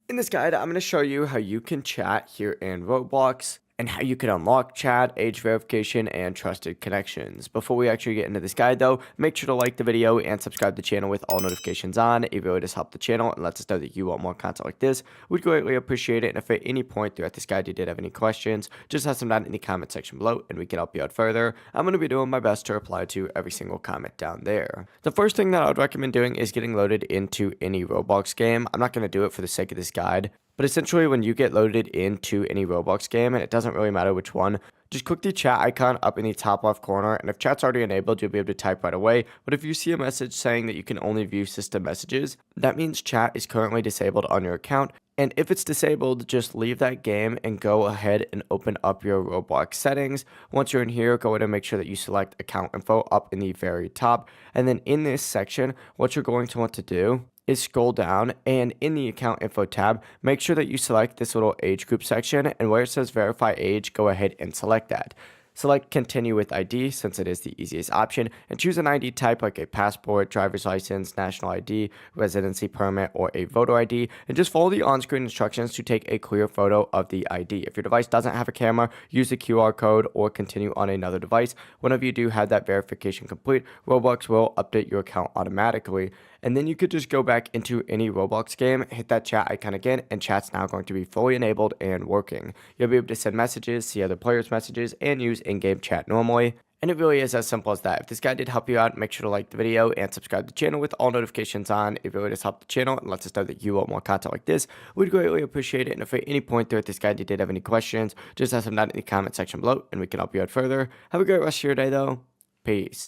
In this guide, I'm going to show you how you can chat here in Roblox and how you can unlock chat, age verification, and trusted connections. Before we actually get into this guide though, make sure to like the video and subscribe to the channel with all notifications on. It really does help the channel and lets us know that you want more content like this. We'd greatly appreciate it, and if at any point throughout this guide you did have any questions, just ask them down in the comment section below and we can help you out further. I'm going to be doing my best to reply to every single comment down there. The first thing that I would recommend doing is getting loaded into any Roblox game. I'm not going to do it for the sake of this guide, but essentially, when you get loaded into any Roblox game, and it doesn't really matter which one, just click the chat icon up in the top left corner, and if chat's already enabled, you'll be able to type right away. But if you see a message saying that you can only view system messages, that means chat is currently disabled on your account. And if it's disabled, just leave that game and go ahead and open up your Roblox settings. Once you're in here, go ahead and make sure that you select account info up in the very top. And then in this section, what you're going to want to do is scroll down, and in the account info tab, make sure that you select this little age group section, and where it says verify age, go ahead and select that. Select continue with ID since it is the easiest option, and choose an ID type like a passport, driver's license, national ID, residency permit, or a voter ID, and just follow the on-screen instructions to take a clear photo of the ID. If your device doesn't have a camera, use the QR code or continue on another device. Whenever you do have that verification complete, Roblox will update your account automatically. And then you could just go back into any Roblox game, hit that chat icon again, and chat's now going to be fully enabled and working. You'll be able to send messages, see other players' messages, and use in-game chat normally. And it really is as simple as that. If this guide did help you out, make sure to like the video and subscribe to the channel with all notifications on. It really does help the channel and lets us know that you want more content like this. We'd greatly appreciate it. And if at any point throughout this guide you did have any questions, just ask them down in the comment section below and we can help you out further. Have a great rest of your day though. Peace.